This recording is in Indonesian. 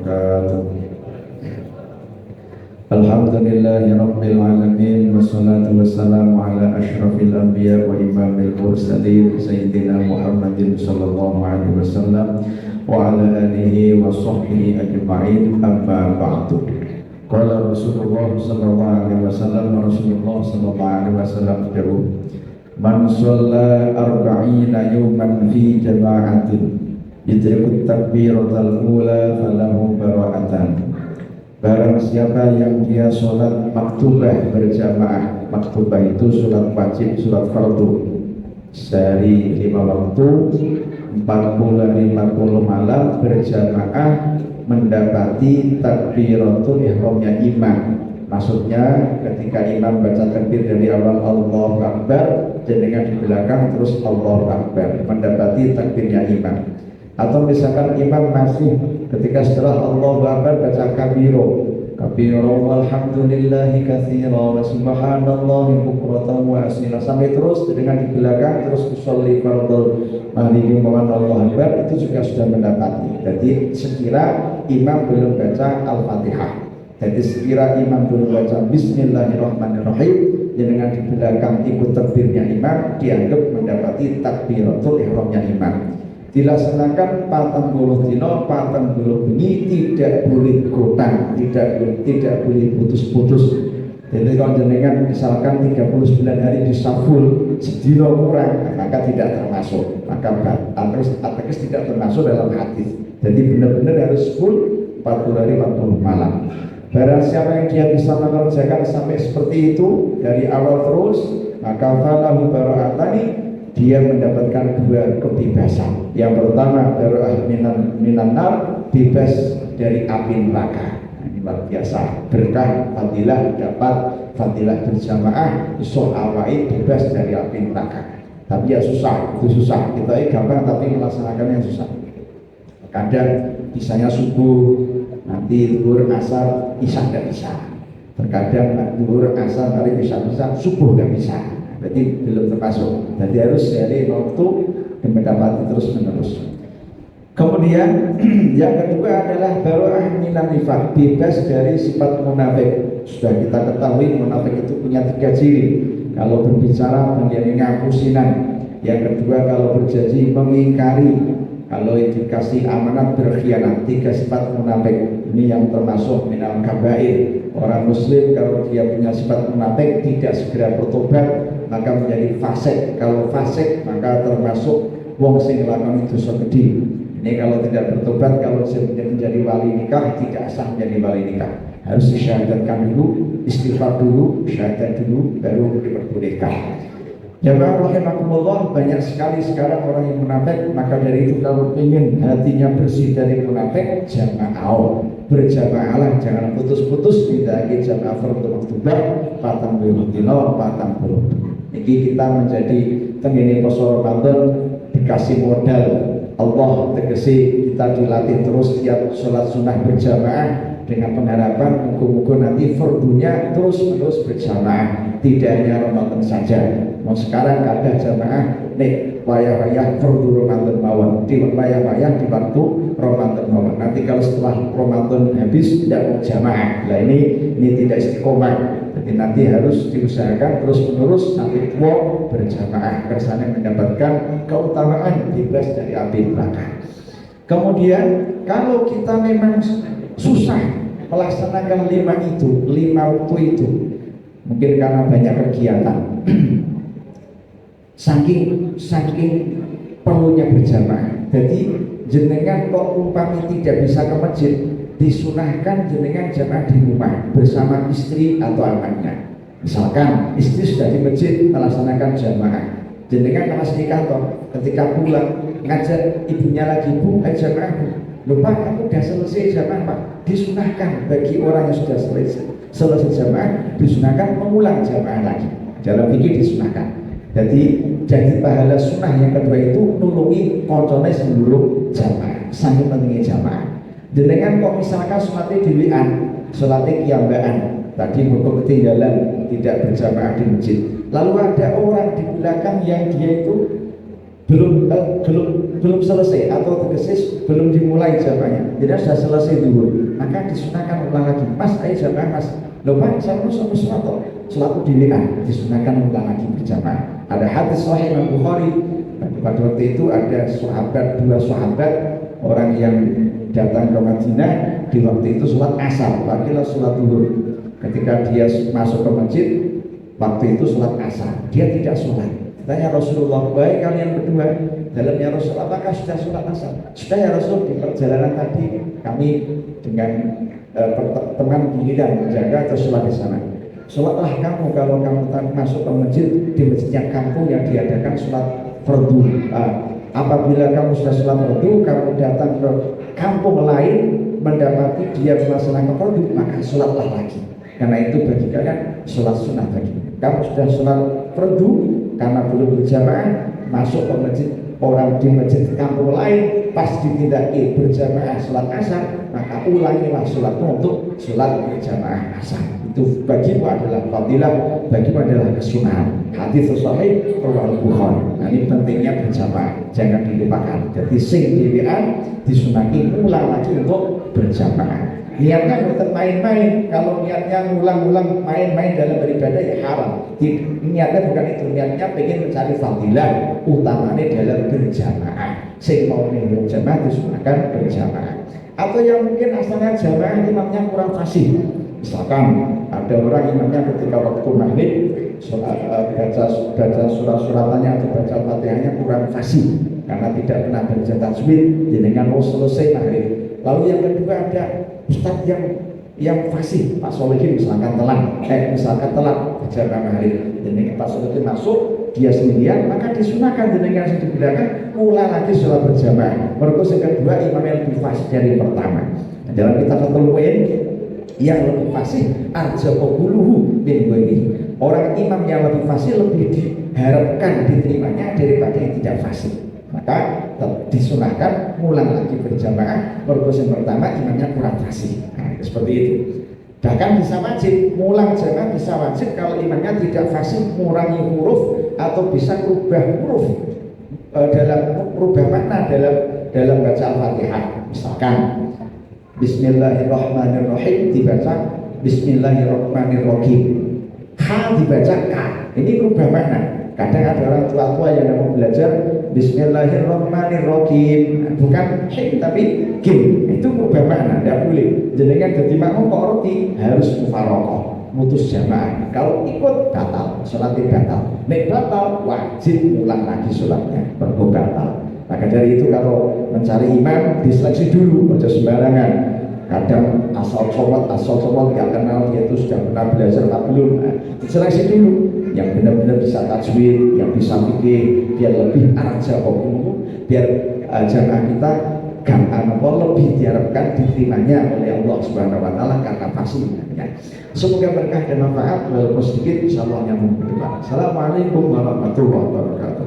wabarakatuh. Alhamdulillahi rabbil alamin, wassalatu wassalamu ala asyrafil anbiya wa imamil mursalin sayyidina Muhammadin sallallahu alaihi wasallam wa ala alihi wa sahbihi ajma'in, amma ba'du. Qala Rasulullah sallallahu alaihi wasallam, Rasulullah sallallahu alaihi wasallam jawab, man shalla arba'ina yawman fi jama'atin yudrikut takbiratal ula falahu bara'atan. Barang siapa yang dia sholat maktubah berjamaah, maktubah itu sholat wajib, sholat fardu sehari 5 waktu 40 hari 40 malam berjamaah mendapati takbiratul ihramnya imam. Maksudnya ketika imam baca takbir dari awal Allahu Akbar, jenengan di belakang terus Allahu Akbar, mendapati takbirnya imam. Atau misalkan imam masih ketika setelah Allahu Akbar baca kabiro walhamdulillahi katsira wa subhanallahi bukratan wa asila, sampai terus dengan di belakang terus usolli fardhu maliki wa Allahu Akbar, itu juga sudah mendapati. Jadi sekira imam belum baca Al-Fatihah, jadi sekira imam belum baca Bismillahirrahmanirrahim, dengan di belakang ikut takbirnya imam, dianggap mendapati takbiratul ihramnya imam. Dilaksanakan 40 dino 40 bengi, tidak boleh gotang, tidak boleh putus-putus. Jadi kalau jenengan misalkan 39 hari disaful sedino kurang, maka tidak termasuk, maka ateges tidak termasuk dalam hadis. Jadi benar-benar harus full 40 hari 40 malam. Barang siapa yang dia bisa mengerjakan sampai seperti itu dari awal terus, maka falahu bara'atani, dia mendapatkan 2 kebebasan. Yang pertama bara'ah minan nar, bebas dari api neraka. Ini luar biasa, berkah fadilah, dapat fadilah berjamaah, iso awai bebas dari api neraka. Tapi ya susah, itu susah. Kita gampang tapi melaksanakannya susah. Kadang bisanya subuh, nanti zuhur, asar, isya nggak bisa. Terkadang zuhur, asar, hari bisa, subuh nggak bisa. Berarti belum termasuk. Jadi harus dari waktu dan mendapati terus menerus. Kemudian yang kedua adalah bara'ah minan nifaq, bebas dari sifat munafik. Sudah kita ketahui munafik itu punya 3 ciri. Kalau berbicara menjadi ngapusinan. Yang kedua kalau berjanji mengingkari. Kalau dikasih amanat berkhianat. 3 sifat munafik. Ini yang termasuk minal kabair. Orang muslim kalau dia punya sifat munafik tidak segera bertobat, maka menjadi fasik. Kalau fasik maka termasuk wong sing nglakoni dosa gede. Ini kalau tidak bertobat, kalau menjadi wali nikah tidak sah menjadi wali nikah. Harus disyahadatkan dulu, istighfar dulu, syahadat dulu, baru diperbolehkan. Jamaah rahimakumullah, banyak sekali sekarang orang yang munafik. Maka dari itu kalau ingin hatinya bersih dari munafik, jamaah berjamaahlah, jangan putus-putus. Tidak lagi jamaah fardu maktubah patang dino patang puluh. Ini kita menjadi tengene poso Ramadan dikasih modal Allah, tegesi kita dilatih terus tiap sholat sunnah berjamaah dengan pengharapan muka-muka nanti fardunya terus-menerus berjamaah, tidak hanya Ramadan saja. Mau sekarang kada jamaah nih wayah-wayah fardu Ramadan mawon, di wayah-wayah di waktu Ramadan mawon. Nanti kalau setelah Ramadan habis tidak mau jamaah, nah ini tidak istiqomah. Jadi nanti harus diusahakan terus-menerus sampai tua berjamaah, kersane mendapatkan keutamaan bebas dari api neraka. Kemudian kalau kita memang susah melaksanakan 5 waktu itu, mungkin karena banyak kegiatan, saking perlunya berjamaah. Jadi jenengan kok umpami tidak bisa ke masjid, disunahkan jenengan jamaah di rumah bersama istri atau anaknya. Misalkan istri sudah di masjid melaksanakan jamaah, jenengan masih di kantor, ketika pulang ngajak ibunya lagi, bu, jamaah bu, lupa aku sudah selesai jamaah pak. Disunahkan bagi orang yang sudah selesai jamaah, disunahkan mengulang jamaah lagi. Dalam fikih disunahkan. Jadi pahala sunnah yang kedua itu nulungi koncone sebelum jamaah, sangat pentingnya jamaah. Jenengan kok misalkan sholatnya dhewean, sholatnya kiambaan, tadi buku ketinggalan tidak berjamaah di masjid, lalu ada orang di belakang yang dia itu belum selesai atau tegese sebelum dimulai jamaahnya, tidak sudah selesai dulu, maka disunahkan ulang lagi. Mas, ayo jamaah mas. Loh Pak, saya mau sama sholat dilihat, disunahkan ulang lagi berjamaah. Ada hadis sahih Imam Bukhari. Pada waktu itu ada dua sahabat orang yang datang ke Madinah di waktu itu sholat asar, wakilnya sholat zuhur. Ketika dia masuk ke masjid, waktu itu sholat asar, dia tidak sholat. Tanya Rasulullah, baik kalian berdua dalamnya Rasul, apakah sudah sholat asar? Sudah ya Rasul, di perjalanan tadi kami dengan teman giliran menjaga atau sholat di sana. Sholatlah kamu kalau kamu masuk ke masjid, di masjidnya kampung yang diadakan sholat fardu. Apabila kamu sudah sholat fardu, kamu datang ke kampung lain mendapati dia melaksanakan fardu, maka sholatlah lagi. Karena itu bagi kalian sholat sunnah lagi. Kamu sudah sholat fardu karena belum berjamaah, masuk ke masjid orang di masjid kampung lain pas ditindaki berjamaah sholat asar, maka ulangilah sholatmu untuk sholat berjamaah asar. Itu bagimu adalah fadilah, bagimu adalah kesunahan. Hadis sahih riwayat Bukhari. Nah, ini pentingnya berjamaah, jangan dilupakan. Jadi sing dhewean disunati ulang lagi untuk berjamaah. Niatnya bukan main-main. Kalau niatnya ngulang-ngulang main-main dalam beribadah ya haram. Niatnya bukan itu, niatnya pengen mencari fadilah, utamanya dalam berjamaah. Sing mau minggu jamaah disunahkan berjamaah. Atau yang mungkin asalnya jamaah imamnya kurang fasih. Misalkan ada orang imamnya ketika waktu maghrib baca surat-suratannya atau baca fatihahnya kurang fasih karena tidak pernah baca tajwid, dengan mau selesai maghrib. Lalu yang kedua ada ustadz yang fasih, Pak Solihin misalkan telat baca maghrib, jadi Pak Solihin masuk dia sendirian, maka disunahkan dengan yang digunakan mulai lagi sholat berjamaah. Mereka yang kedua imam yang lebih fasih dari yang pertama. Nah, dalam kitab Fathul Mu'in yang lebih fasih arjaquluhu bin ini. Orang imam yang lebih fasih lebih diharapkan diterimanya daripada yang tidak fasih. Maka disunahkan ulang lagi berjamaah. Yang pertama imamnya kurang fasih. Nah, seperti itu. Bahkan bisa wajib mulang jamaah, bisa wajib kalau imamnya tidak fasih, mengurangi huruf atau bisa merubah huruf dalam merubah makna dalam baca Al-Fatihah. Misalkan Bismillahirrahmanirrahim dibaca Bismillahirrahmanirrahim. Ha dibaca ka. Ini merubah makna. Kadang ada orang tua-tua yang mau belajar Bismillahirrahmanirrahim, bukan him tapi kim. Itu merubah makna, tidak boleh. Jenengan jadi makmum kok roti harus mufarokoh, mutus jamaah. Kalau ikut batal, sholatnya batal. Nek batal wajib ulang lagi sholatnya, batal. Maka dari itu kalau mencari imam diseleksi dulu, baca sembarangan. Kadang asal comot nggak kenal dia itu sudah pernah belajar atau belum. Nah, diseleksi dulu yang benar-benar bisa tajwid, yang bisa fikih, biar lebih arja hukum, biar jamaah kita lebih diharapkan diterimanya oleh Allah Subhanahu Wa Taala karena fasihnya. Semoga berkah dan manfaat. Walaupun sedikit, insyaallah nyambung. Assalamualaikum warahmatullahi wabarakatuh.